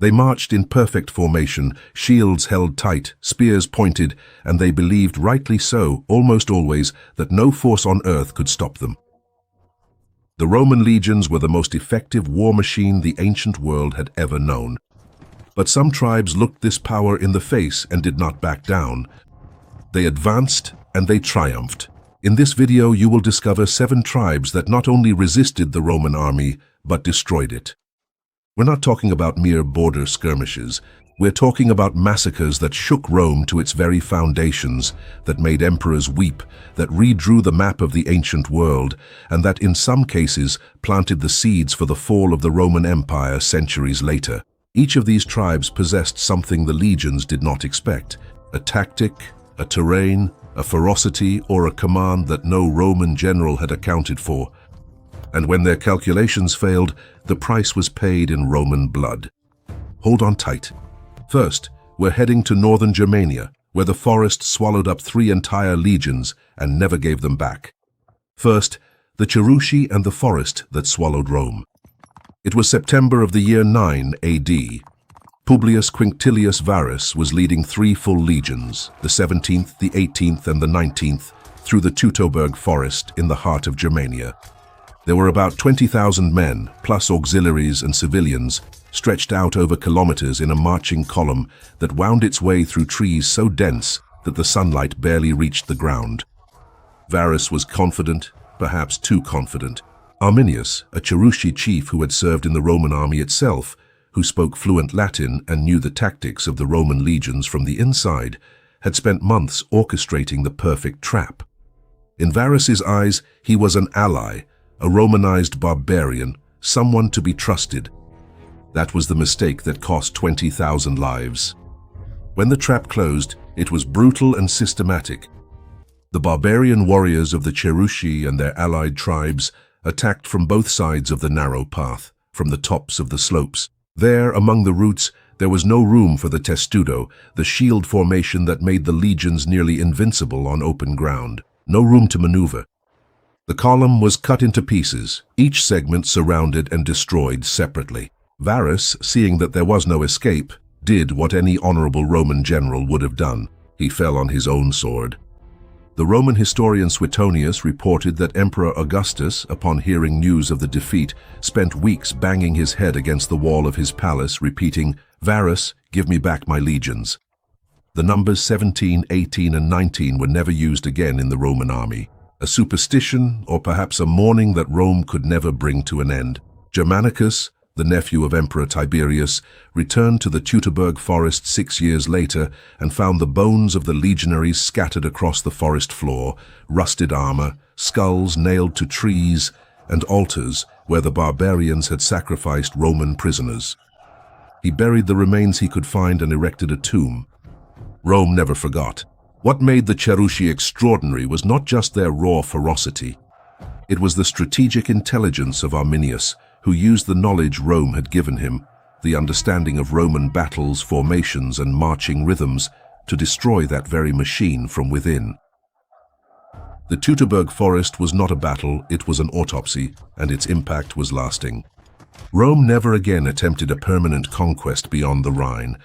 They marched in perfect formation, shields held tight, spears pointed, and they believed, rightly so, almost always, that no force on earth could stop them. The Roman legions were the most effective war machine the ancient world had ever known. But some tribes looked this power in the face and did not back down. They advanced and they triumphed. In this video you will discover 7 tribes that not only resisted the Roman army, but destroyed it. We're not talking about mere border skirmishes. We're talking about massacres that shook Rome to its very foundations, that made emperors weep, that redrew the map of the ancient world, and that in some cases planted the seeds for the fall of the Roman Empire centuries later. Each of these tribes possessed something the legions did not expect: a tactic, a terrain, a ferocity, or a command that no Roman general had accounted for. And when their calculations failed, the price was paid in Roman blood. Hold on tight. First, we're heading to northern Germania, where the forest swallowed up 3 entire legions and never gave them back. First, the Cherusci and the forest that swallowed Rome. It was September of the year 9 AD. Publius Quinctilius Varus was leading 3 full legions, the 17th, the 18th, and the 19th, through the Teutoburg forest in the heart of Germania. There were about 20,000 men, plus auxiliaries and civilians, stretched out over kilometers in a marching column that wound its way through trees so dense that the sunlight barely reached the ground. Varus was confident, perhaps too confident. Arminius, a Cherusci chief who had served in the Roman army itself, who spoke fluent Latin and knew the tactics of the Roman legions from the inside, had spent months orchestrating the perfect trap. In Varus's eyes, he was an ally, a Romanized barbarian, someone to be trusted. That was the mistake that cost 20,000 lives. When the trap closed, it was brutal and systematic. The barbarian warriors of the Cherusci and their allied tribes attacked from both sides of the narrow path, from the tops of the slopes. There, among the roots, there was no room for the testudo, the shield formation that made the legions nearly invincible on open ground. No room to maneuver. The column was cut into pieces, each segment surrounded and destroyed separately. Varus, seeing that there was no escape, did what any honorable Roman general would have done. He fell on his own sword. The Roman historian Suetonius reported that Emperor Augustus, upon hearing news of the defeat, spent weeks banging his head against the wall of his palace, repeating, "Varus, give me back my legions." The numbers 17, 18, and 19 were never used again in the Roman army. A superstition, or perhaps a mourning that Rome could never bring to an end. Germanicus, the nephew of Emperor Tiberius, returned to the Teutoburg forest 6 years later and found the bones of the legionaries scattered across the forest floor, rusted armor, skulls nailed to trees, and altars where the barbarians had sacrificed Roman prisoners. He buried the remains he could find and erected a tomb. Rome never forgot. What made the Cherusci extraordinary was not just their raw ferocity. It was the strategic intelligence of Arminius, who used the knowledge Rome had given him, the understanding of Roman battles, formations, and marching rhythms, to destroy that very machine from within. The Teutoburg forest was not a battle, it was an autopsy, and its impact was lasting. Rome never again attempted a permanent conquest beyond the Rhine.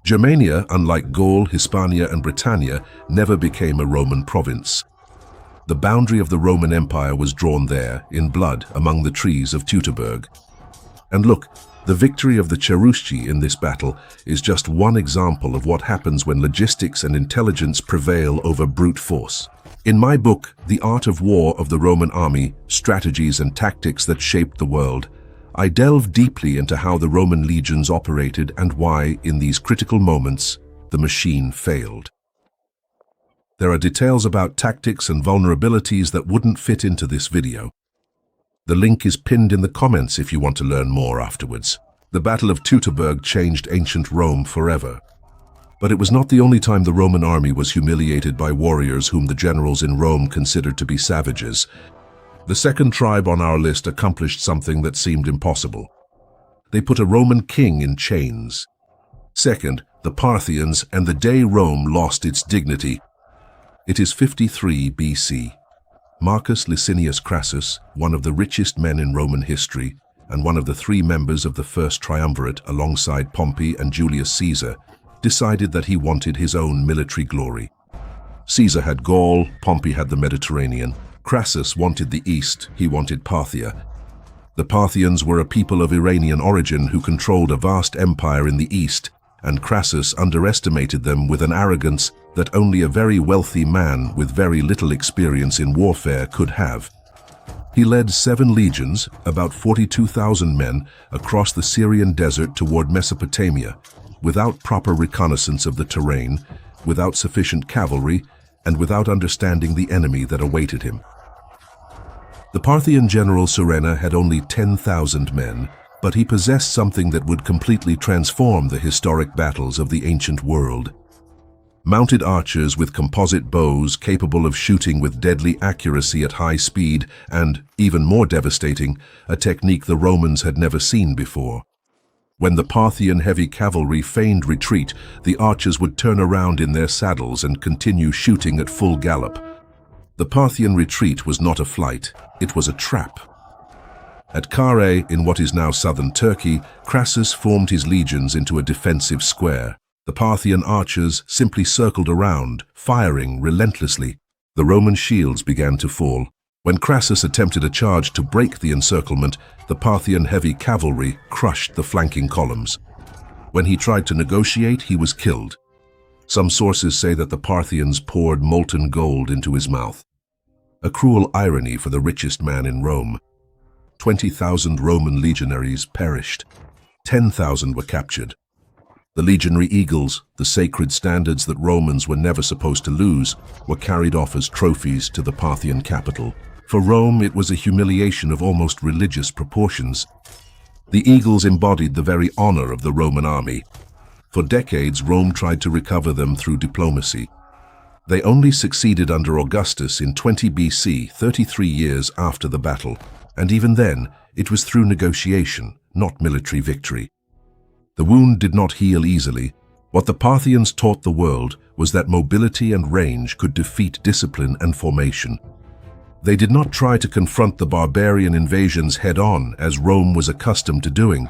Germania, unlike Gaul, Hispania, and Britannia, never became a Roman province. The boundary of the Roman Empire was drawn there, in blood, among the trees of Teutoburg. And look, the victory of the Cherusci in this battle is just one example of what happens when logistics and intelligence prevail over brute force. In my book, The Art of War of the Roman Army, Strategies and Tactics That Shaped the World, I delve deeply into how the Roman legions operated and why, in these critical moments, the machine failed. There are details about tactics and vulnerabilities that wouldn't fit into this video. The link is pinned in the comments if you want to learn more afterwards. The Battle of Teutoburg changed ancient Rome forever. But it was not the only time the Roman army was humiliated by warriors whom the generals in Rome considered to be savages. The second tribe on our list accomplished something that seemed impossible. They put a Roman king in chains. Second, the Parthians, and the day Rome lost its dignity. It is 53 BC. Marcus Licinius Crassus, one of the richest men in Roman history, and one of the three members of the first triumvirate alongside Pompey and Julius Caesar, decided that he wanted his own military glory. Caesar had Gaul, Pompey had the Mediterranean. Crassus wanted the East, he wanted Parthia. The Parthians were a people of Iranian origin who controlled a vast empire in the East, and Crassus underestimated them with an arrogance that only a very wealthy man with very little experience in warfare could have. He led 7 legions, about 42,000 men, across the Syrian desert toward Mesopotamia, without proper reconnaissance of the terrain, without sufficient cavalry, and without understanding the enemy that awaited him. The Parthian general Surena had only 10,000 men, but he possessed something that would completely transform the historic battles of the ancient world. Mounted archers with composite bows capable of shooting with deadly accuracy at high speed and, even more devastating, a technique the Romans had never seen before. When the Parthian heavy cavalry feigned retreat, the archers would turn around in their saddles and continue shooting at full gallop. The Parthian retreat was not a flight, it was a trap. At Kare, in what is now southern Turkey, Crassus formed his legions into a defensive square. The Parthian archers simply circled around, firing relentlessly. The Roman shields began to fall. When Crassus attempted a charge to break the encirclement, the Parthian heavy cavalry crushed the flanking columns. When he tried to negotiate, he was killed. Some sources say that the Parthians poured molten gold into his mouth. A cruel irony for the richest man in Rome. 20,000 Roman legionaries perished. 10,000 were captured. The legionary eagles, the sacred standards that Romans were never supposed to lose, were carried off as trophies to the Parthian capital. For Rome, it was a humiliation of almost religious proportions. The eagles embodied the very honor of the Roman army. For decades, Rome tried to recover them through diplomacy. They only succeeded under Augustus in 20 BC, 33 years after the battle, and even then, it was through negotiation, not military victory. The wound did not heal easily. What the Parthians taught the world was that mobility and range could defeat discipline and formation. They did not try to confront the barbarian invasions head-on, as Rome was accustomed to doing.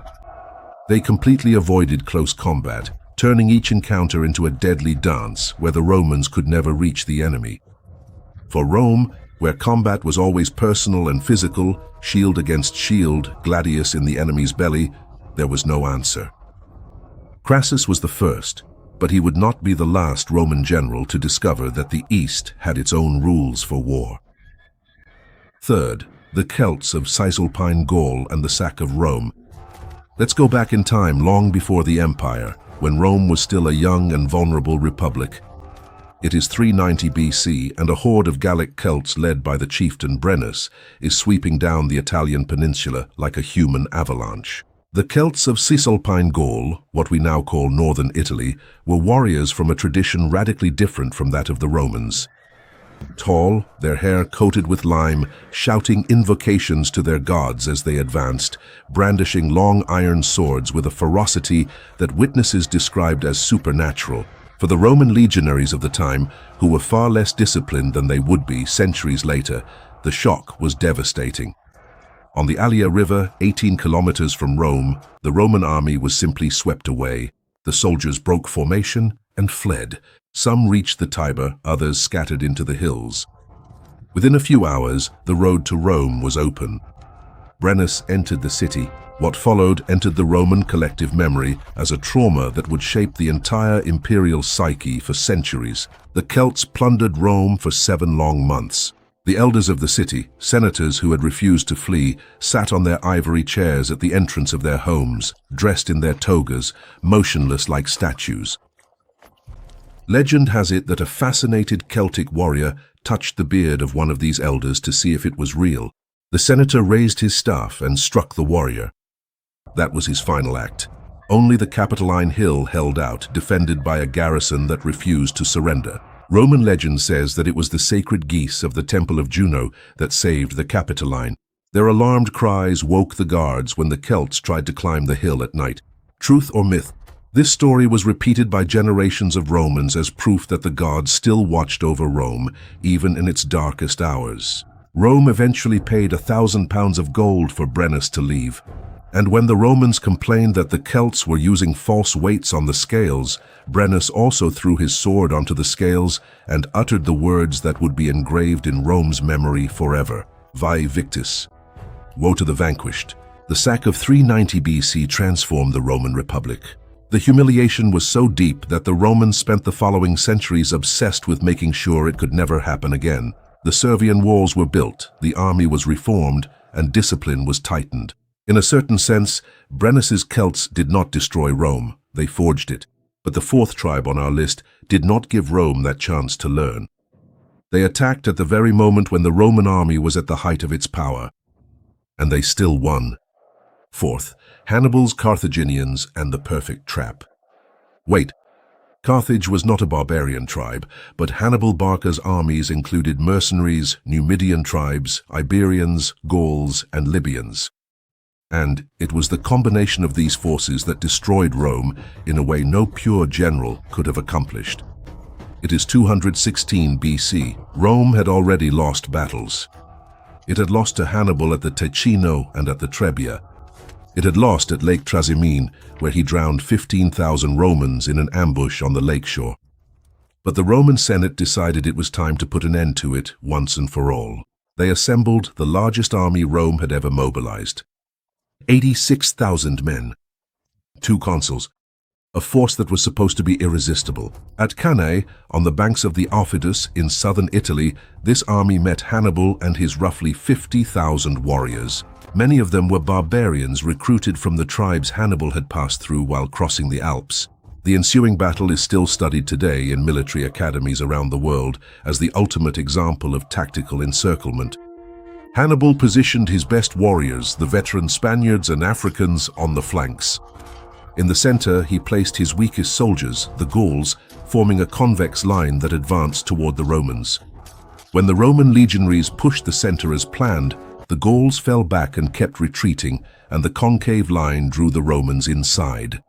They completely avoided close combat, turning each encounter into a deadly dance where the Romans could never reach the enemy. For Rome, where combat was always personal and physical, shield against shield, gladius in the enemy's belly, there was no answer. Crassus was the first, but he would not be the last Roman general to discover that the East had its own rules for war. Third, the Celts of Cisalpine Gaul and the sack of Rome. Let's go back in time long before the Empire, when Rome was still a young and vulnerable republic. It is 390 BC, and a horde of Gallic Celts led by the chieftain Brennus is sweeping down the Italian peninsula like a human avalanche. The Celts of Cisalpine Gaul, what we now call northern Italy, were warriors from a tradition radically different from that of the Romans. Tall, their hair coated with lime, shouting invocations to their gods as they advanced, brandishing long iron swords with a ferocity that witnesses described as supernatural. For the Roman legionaries of the time, who were far less disciplined than they would be centuries later, the shock was devastating. On the Allia River, 18 kilometers from Rome, the Roman army was simply swept away. The soldiers broke formation and fled. Some reached the Tiber, others scattered into the hills. Within a few hours, the road to Rome was open. Brennus entered the city. What followed entered the Roman collective memory as a trauma that would shape the entire imperial psyche for centuries. The Celts plundered Rome for 7 long months. The elders of the city, senators who had refused to flee, sat on their ivory chairs at the entrance of their homes, dressed in their togas, motionless like statues. Legend has it that a fascinated Celtic warrior touched the beard of one of these elders to see if it was real. The senator raised his staff and struck the warrior. That was his final act. Only the Capitoline Hill held out, defended by a garrison that refused to surrender. Roman legend says that it was the sacred geese of the Temple of Juno that saved the Capitoline. Their alarmed cries woke the guards when the Celts tried to climb the hill at night. Truth or myth? This story was repeated by generations of Romans as proof that the gods still watched over Rome, even in its darkest hours. Rome eventually paid £1,000 of gold for Brennus to leave. And when the Romans complained that the Celts were using false weights on the scales, Brennus also threw his sword onto the scales and uttered the words that would be engraved in Rome's memory forever: Vae victis. Woe to the vanquished. The sack of 390 BC transformed the Roman Republic. The humiliation was so deep that the Romans spent the following centuries obsessed with making sure it could never happen again. The Servian walls were built, the army was reformed, and discipline was tightened. In a certain sense, Brennus's Celts did not destroy Rome, they forged it. But the fourth tribe on our list did not give Rome that chance to learn. They attacked at the very moment when the Roman army was at the height of its power. And they still won. Fourth, Hannibal's Carthaginians and the perfect trap. Wait, Carthage was not a barbarian tribe, but Hannibal Barca's armies included mercenaries, Numidian tribes, Iberians, Gauls, and Libyans. And it was the combination of these forces that destroyed Rome in a way no pure general could have accomplished. It is 216 BC. Rome had already lost battles. It had lost to Hannibal at the Ticino and at the Trebia. It had lost at Lake Trasimene, where he drowned 15,000 Romans in an ambush on the lakeshore. But the Roman Senate decided it was time to put an end to it once and for all. They assembled the largest army Rome had ever mobilized. 86,000 men, 2 consuls, a force that was supposed to be irresistible. At Cannae, on the banks of the Aufidus in southern Italy, this army met Hannibal and his roughly 50,000 warriors. Many of them were barbarians recruited from the tribes Hannibal had passed through while crossing the Alps. The ensuing battle is still studied today in military academies around the world as the ultimate example of tactical encirclement. Hannibal positioned his best warriors, the veteran Spaniards and Africans, on the flanks. In the center, he placed his weakest soldiers, the Gauls, forming a convex line that advanced toward the Romans. When the Roman legionaries pushed the center as planned, the Gauls fell back and kept retreating, and the concave line drew the Romans inside.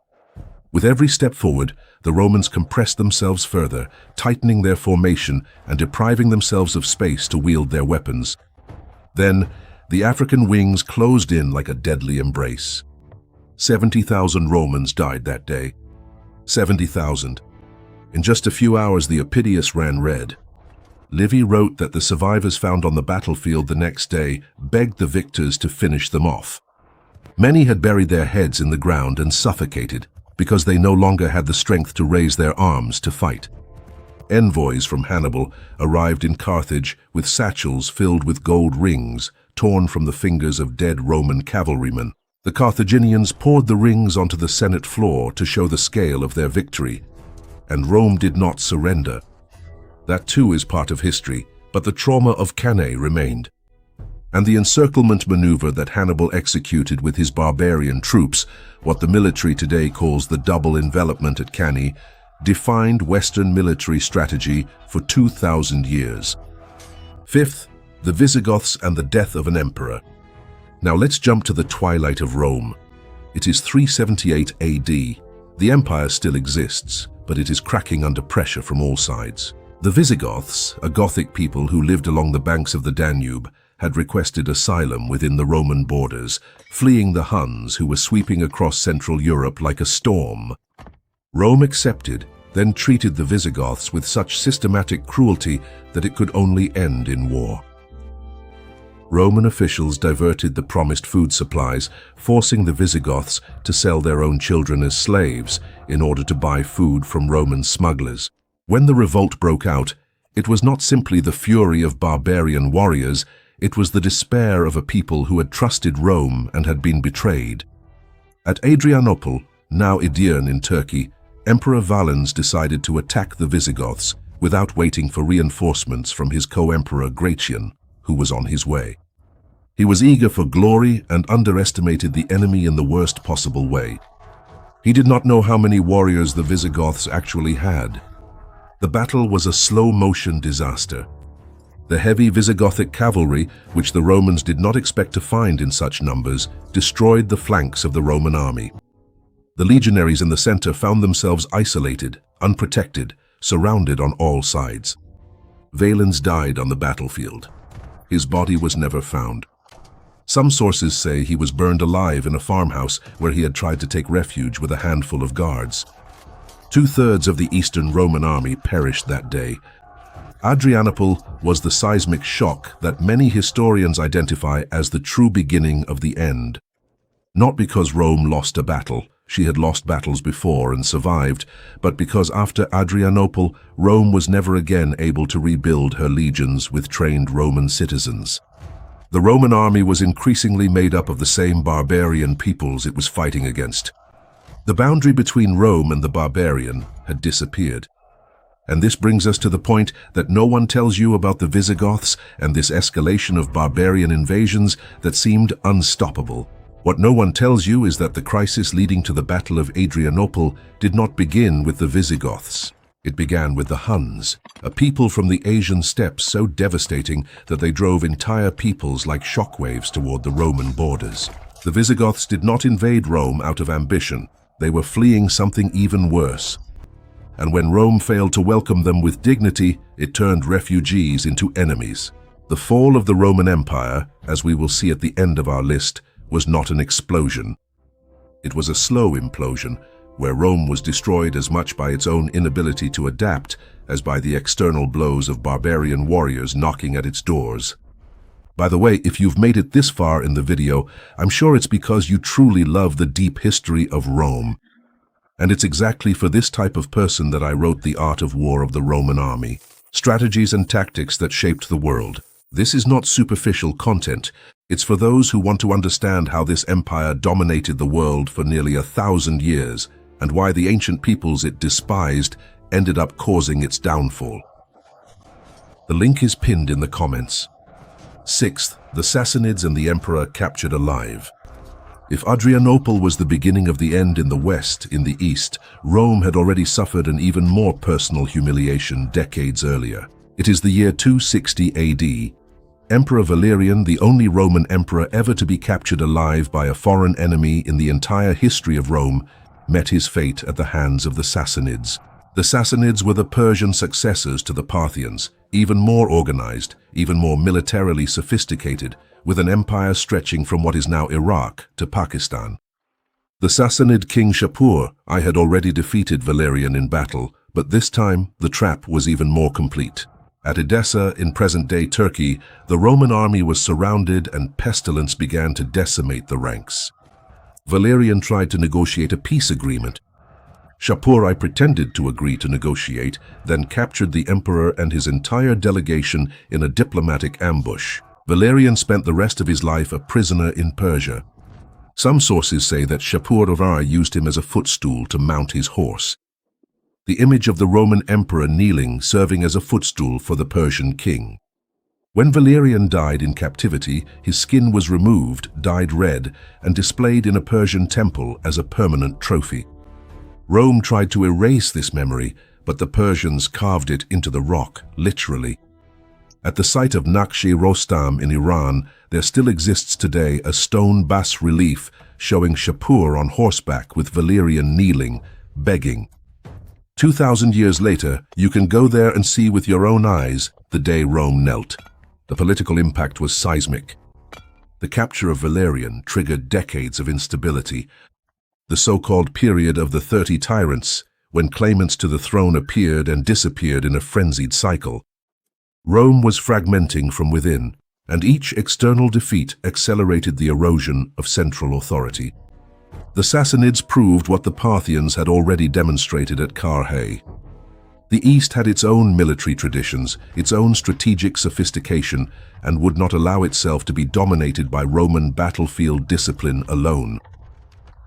With every step forward, the Romans compressed themselves further, tightening their formation and depriving themselves of space to wield their weapons. Then, the African wings closed in like a deadly embrace. 70,000 Romans died that day. 70,000. In just a few hours, the Opidius ran red. Livy wrote that the survivors found on the battlefield the next day begged the victors to finish them off. Many had buried their heads in the ground and suffocated because they no longer had the strength to raise their arms to fight. Envoys from Hannibal arrived in Carthage with satchels filled with gold rings torn from the fingers of dead Roman cavalrymen. The Carthaginians poured the rings onto the Senate floor to show the scale of their victory, and Rome did not surrender. That too is part of history, but the trauma of Cannae remained. And the encirclement maneuver that Hannibal executed with his barbarian troops, what the military today calls the double envelopment at Cannae, defined Western military strategy for 2,000 years. Fifth, the Visigoths and the death of an emperor. Now let's jump to the twilight of Rome. It is 378 AD. The empire still exists, but it is cracking under pressure from all sides. The Visigoths, a Gothic people who lived along the banks of the Danube, had requested asylum within the Roman borders, fleeing the Huns who were sweeping across Central Europe like a storm. Rome accepted, then treated the Visigoths with such systematic cruelty that it could only end in war. Roman officials diverted the promised food supplies, forcing the Visigoths to sell their own children as slaves in order to buy food from Roman smugglers. When the revolt broke out, it was not simply the fury of barbarian warriors, it was the despair of a people who had trusted Rome and had been betrayed. At Adrianople, now Edirne in Turkey, Emperor Valens decided to attack the Visigoths without waiting for reinforcements from his co-emperor Gratian, who was on his way. He was eager for glory and underestimated the enemy in the worst possible way. He did not know how many warriors the Visigoths actually had. The battle was a slow-motion disaster. The heavy Visigothic cavalry, which the Romans did not expect to find in such numbers, destroyed the flanks of the Roman army. The legionaries in the center found themselves isolated, unprotected, surrounded on all sides. Valens died on the battlefield. His body was never found. Some sources say he was burned alive in a farmhouse where he had tried to take refuge with a handful of guards. 2/3 of the Eastern Roman army perished that day. Adrianople was the seismic shock that many historians identify as the true beginning of the end. Not because Rome lost a battle, she had lost battles before and survived, but because after Adrianople, Rome was never again able to rebuild her legions with trained Roman citizens. The Roman army was increasingly made up of the same barbarian peoples it was fighting against. The boundary between Rome and the barbarian had disappeared. And this brings us to the point that no one tells you about the Visigoths and this escalation of barbarian invasions that seemed unstoppable. What no one tells you is that the crisis leading to the Battle of Adrianople did not begin with the Visigoths. It began with the Huns, a people from the Asian steppes so devastating that they drove entire peoples like shockwaves toward the Roman borders. The Visigoths did not invade Rome out of ambition. They were fleeing something even worse. And when Rome failed to welcome them with dignity, it turned refugees into enemies. The fall of the Roman Empire, as we will see at the end of our list, was not an explosion. It was a slow implosion, where Rome was destroyed as much by its own inability to adapt as by the external blows of barbarian warriors knocking at its doors. By the way, if you've made it this far in the video, I'm sure it's because you truly love the deep history of Rome. And it's exactly for this type of person that I wrote The Art of War of the Roman Army, strategies and tactics that shaped the world. This is not superficial content. It's for those who want to understand how this empire dominated the world for nearly 1,000 years and why the ancient peoples it despised ended up causing its downfall. The link is pinned in the comments. 6th, the Sassanids and the emperor captured alive. If Adrianople was the beginning of the end in the west, in the east, Rome had already suffered an even more personal humiliation decades earlier. It is the year 260 AD. Emperor Valerian, the only Roman emperor ever to be captured alive by a foreign enemy in the entire history of Rome, met his fate at the hands of the Sassanids. The Sassanids were the Persian successors to the Parthians, even more organized, even more militarily sophisticated, with an empire stretching from what is now Iraq to Pakistan. The Sassanid king Shapur I had already defeated Valerian in battle, but this time the trap was even more complete. At Edessa, in present-day Turkey, the Roman army was surrounded and pestilence began to decimate the ranks. Valerian tried to negotiate a peace agreement. Shapur I pretended to agree to negotiate, then captured the emperor and his entire delegation in a diplomatic ambush. Valerian spent the rest of his life a prisoner in Persia. Some sources say that Shapur I used him as a footstool to mount his horse. The image of the Roman emperor kneeling serving as a footstool for the Persian king. When Valerian died in captivity, his skin was removed, dyed red, and displayed in a Persian temple as a permanent trophy. Rome tried to erase this memory, but the Persians carved it into the rock, literally. At the site of Naqsh-e-Rostam in Iran, there still exists today a stone bas-relief showing Shapur on horseback with Valerian kneeling, begging. 2,000 years later, you can go there and see with your own eyes the day Rome knelt. The political impact was seismic. The capture of Valerian triggered decades of instability. The so-called period of the 30 tyrants, when claimants to the throne appeared and disappeared in a frenzied cycle. Rome was fragmenting from within, and each external defeat accelerated the erosion of central authority. The Sassanids proved what the Parthians had already demonstrated at Carrhae. The East had its own military traditions, its own strategic sophistication, and would not allow itself to be dominated by Roman battlefield discipline alone.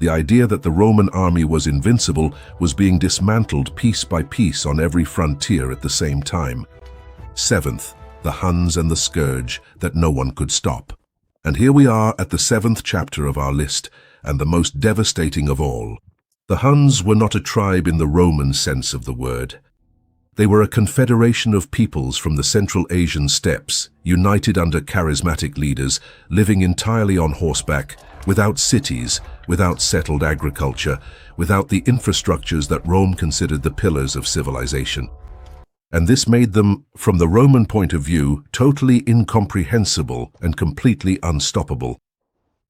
The idea that the Roman army was invincible was being dismantled piece by piece on every frontier at the same time. 7th, the Huns and the scourge that no one could stop. And here we are at the 7th chapter of our list, and the most devastating of all. The Huns were not a tribe in the Roman sense of the word. They were a confederation of peoples from the Central Asian steppes, united under charismatic leaders, living entirely on horseback, without cities, without settled agriculture, without the infrastructures that Rome considered the pillars of civilization. and this made them, from the Roman point of view, totally incomprehensible and completely unstoppable.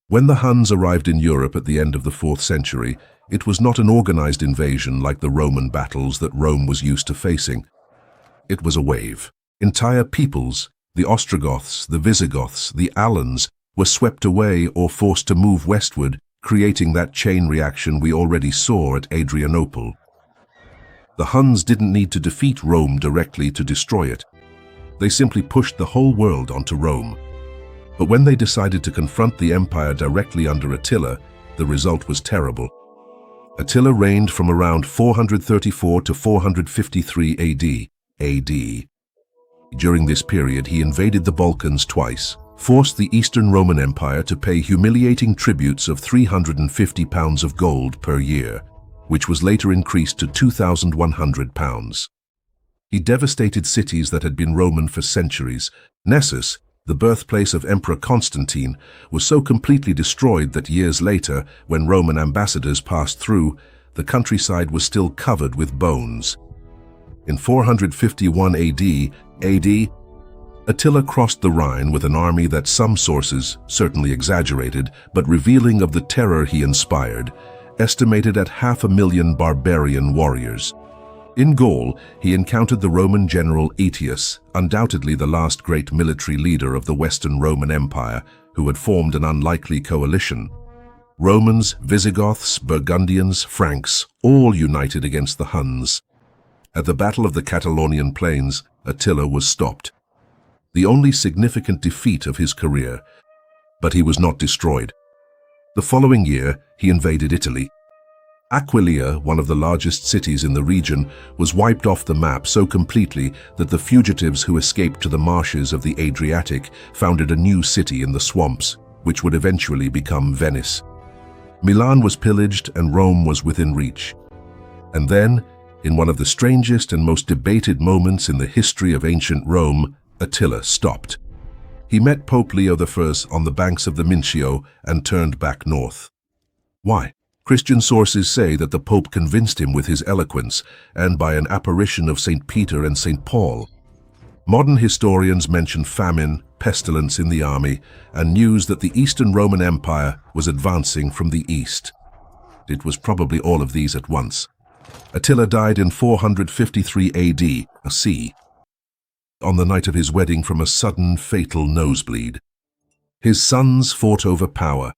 When the Huns arrived in Europe at the end of the 4th century, it was not an organized invasion like the Roman battles that Rome was used to facing. It was a wave. Entire peoples, the Ostrogoths, the Visigoths, the Alans, were swept away or forced to move westward, creating that chain reaction we already saw at Adrianople. The Huns didn't need to defeat Rome directly to destroy it. They simply pushed the whole world onto Rome. But when they decided to confront the empire directly under Attila, the result was terrible. Attila reigned from around 434 to 453 AD. During this period, he invaded the Balkans twice, forced the Eastern Roman Empire to pay humiliating tributes of 350 pounds of gold per year, which was later increased to 2,100 pounds. He devastated cities that had been Roman for centuries. Nessus, the birthplace of Emperor Constantine, was so completely destroyed that years later, when Roman ambassadors passed through, the countryside was still covered with bones. In 451 AD, Attila crossed the Rhine with an army that some sources, certainly exaggerated, but revealing of the terror he inspired, estimated at 500,000 barbarian warriors. In Gaul, he encountered the Roman general Aetius, undoubtedly the last great military leader of the Western Roman Empire, who had formed an unlikely coalition. Romans, Visigoths, Burgundians, Franks, all united against the Huns. At the Battle of the Catalonian Plains, Attila was stopped. The only significant defeat of his career, but he was not destroyed. The following year, he invaded Italy. Aquileia, one of the largest cities in the region, was wiped off the map so completely that the fugitives who escaped to the marshes of the Adriatic founded a new city in the swamps, which would eventually become Venice. Milan was pillaged and Rome was within reach. And then, in one of the strangest and most debated moments in the history of ancient Rome, Attila stopped. He met Pope Leo I on the banks of the Mincio and turned back north. Why? Christian sources say that the Pope convinced him with his eloquence and by an apparition of St. Peter and St. Paul. Modern historians mention famine, pestilence in the army, and news that the Eastern Roman Empire was advancing from the east. It was probably all of these at once. Attila died in 453 AD, on the night of his wedding from a sudden fatal nosebleed. His sons fought over power.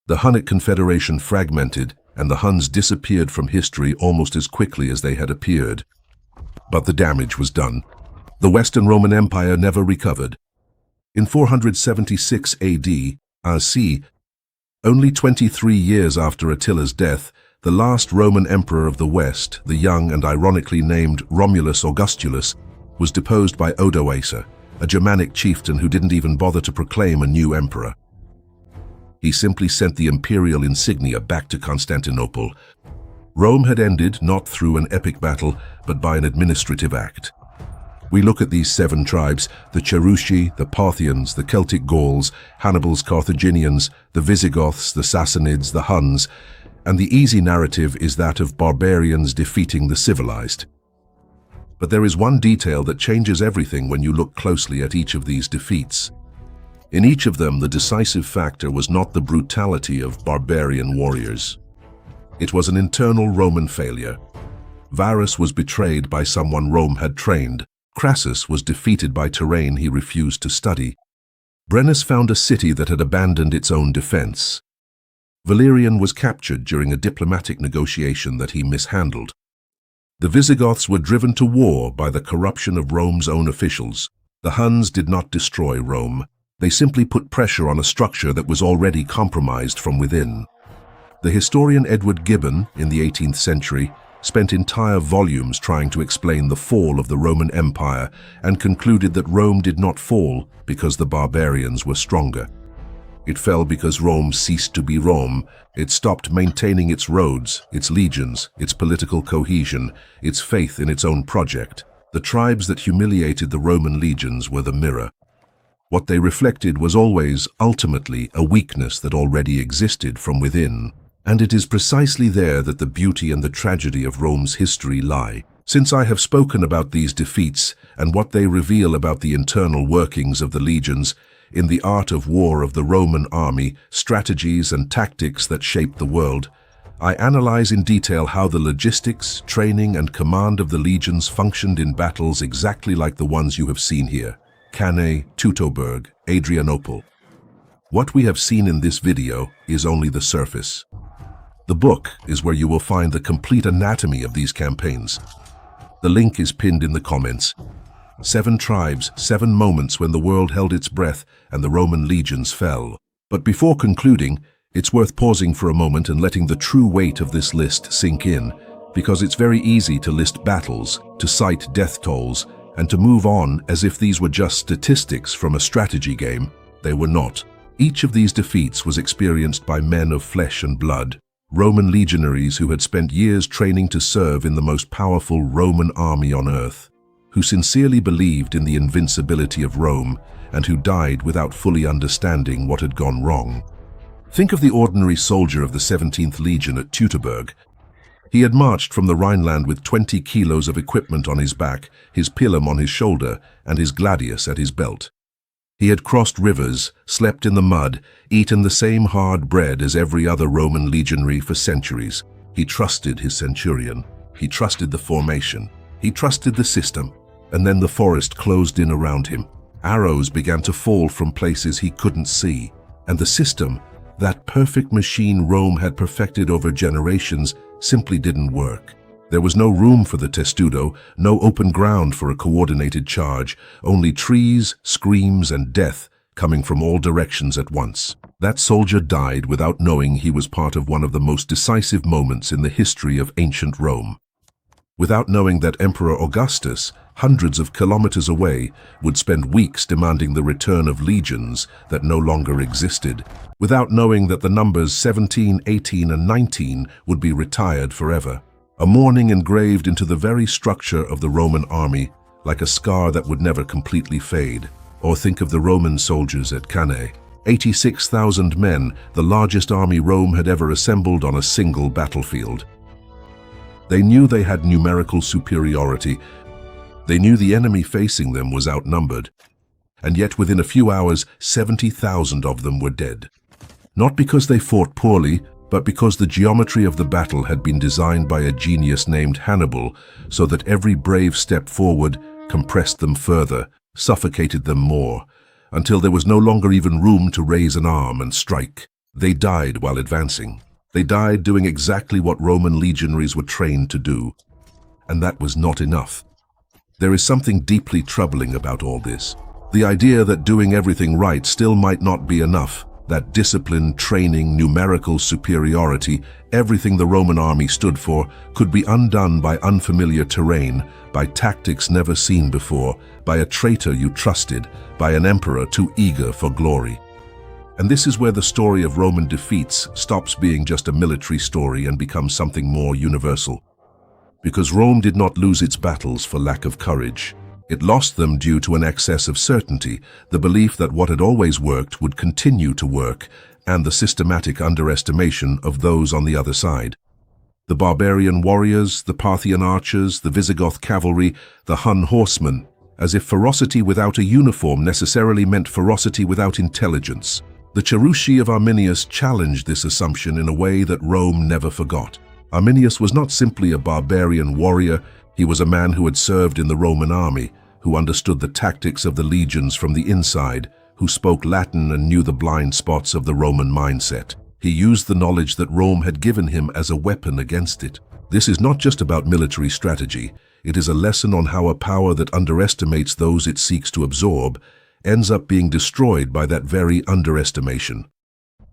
The Hunnic Confederation fragmented, and the Huns disappeared from history almost as quickly as they had appeared. But the damage was done. The Western Roman Empire never recovered. In 476 AD, only 23 years after Attila's death, the last Roman emperor of the West, the young and ironically named Romulus Augustulus, was deposed by Odoacer, a Germanic chieftain who didn't even bother to proclaim a new emperor. He simply sent the imperial insignia back to Constantinople. Rome had ended not through an epic battle, but by an administrative act. We look at these 7 tribes, the Cherusci, the Parthians, the Celtic Gauls, Hannibal's Carthaginians, the Visigoths, the Sassanids, the Huns, and the easy narrative is that of barbarians defeating the civilized. But there is one detail that changes everything when you look closely at each of these defeats. In each of them, the decisive factor was not the brutality of barbarian warriors. It was an internal Roman failure. Varus was betrayed by someone Rome had trained. Crassus was defeated by terrain he refused to study. Brennus found a city that had abandoned its own defense. Valerian was captured during a diplomatic negotiation that he mishandled. The Visigoths were driven to war by the corruption of Rome's own officials. The Huns did not destroy Rome. They simply put pressure on a structure that was already compromised from within. The historian Edward Gibbon, in the 18th century, spent entire volumes trying to explain the fall of the Roman Empire and concluded that Rome did not fall because the barbarians were stronger. It fell because Rome ceased to be Rome. It stopped maintaining its roads, its legions, its political cohesion, its faith in its own project. The tribes that humiliated the Roman legions were the mirror. What they reflected was always, ultimately, a weakness that already existed from within. And it is precisely there that the beauty and the tragedy of Rome's history lie. Since I have spoken about these defeats and what they reveal about the internal workings of the legions, in the art of war of the Roman army, strategies and tactics that shaped the world, I analyze in detail how the logistics, training and command of the legions functioned in battles exactly like the ones you have seen here: Cannae, Teutoburg, Adrianople. What we have seen in this video is only the surface. The book is where you will find the complete anatomy of these campaigns. The link is pinned in the comments. 7 tribes, 7 moments when the world held its breath and the Roman legions fell. But before concluding, it's worth pausing for a moment and letting the true weight of this list sink in, because it's very easy to list battles, to cite death tolls, and to move on as if these were just statistics from a strategy game. They were not. Each of these defeats was experienced by men of flesh and blood, Roman legionaries who had spent years training to serve in the most powerful Roman army on earth, who sincerely believed in the invincibility of Rome and who died without fully understanding what had gone wrong. Think of the ordinary soldier of the 17th Legion at Teutoburg. He had marched from the Rhineland with 20 kilos of equipment on his back, his pilum on his shoulder, and his gladius at his belt. He had crossed rivers, slept in the mud, eaten the same hard bread as every other Roman legionary for centuries. He trusted his centurion. He trusted the formation. He trusted the system. And then the forest closed in around him. Arrows began to fall from places he couldn't see. And the system, that perfect machine Rome had perfected over generations, simply didn't work. There was no room for the testudo, no open ground for a coordinated charge, only trees, screams, and death coming from all directions at once. That soldier died without knowing he was part of one of the most decisive moments in the history of ancient Rome. Without knowing that Emperor Augustus, hundreds of kilometers away, would spend weeks demanding the return of legions that no longer existed. Without knowing that the numbers 17, 18, and 19 would be retired forever. A mourning engraved into the very structure of the Roman army, like a scar that would never completely fade. Or think of the Roman soldiers at Cannae. 86,000 men, the largest army Rome had ever assembled on a single battlefield. They knew they had numerical superiority. They knew the enemy facing them was outnumbered. And yet within a few hours, 70,000 of them were dead. Not because they fought poorly, but because the geometry of the battle had been designed by a genius named Hannibal, so that every brave step forward compressed them further, suffocated them more, until there was no longer even room to raise an arm and strike. They died while advancing. They died doing exactly what Roman legionaries were trained to do. And that was not enough. There is something deeply troubling about all this. The idea that doing everything right still might not be enough. That discipline, training, numerical superiority, everything the Roman army stood for, could be undone by unfamiliar terrain, by tactics never seen before, by a traitor you trusted, by an emperor too eager for glory. And this is where the story of Roman defeats stops being just a military story and becomes something more universal. Because Rome did not lose its battles for lack of courage. It lost them due to an excess of certainty, the belief that what had always worked would continue to work, and the systematic underestimation of those on the other side. The barbarian warriors, the Parthian archers, the Visigoth cavalry, the Hun horsemen, as if ferocity without a uniform necessarily meant ferocity without intelligence. The Cherushi of Arminius challenged this assumption in a way that Rome never forgot. Arminius was not simply a barbarian warrior, he was a man who had served in the Roman army, who understood the tactics of the legions from the inside, who spoke Latin and knew the blind spots of the Roman mindset. He used the knowledge that Rome had given him as a weapon against it. This is not just about military strategy. It is a lesson on how a power that underestimates those it seeks to absorb ends up being destroyed by that very underestimation.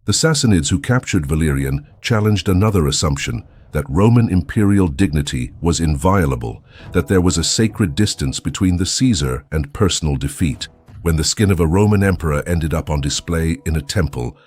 The Sassanids who captured Valerian challenged another assumption, that Roman imperial dignity was inviolable, that there was a sacred distance between the Caesar and personal defeat. When the skin of a Roman emperor ended up on display in a temple,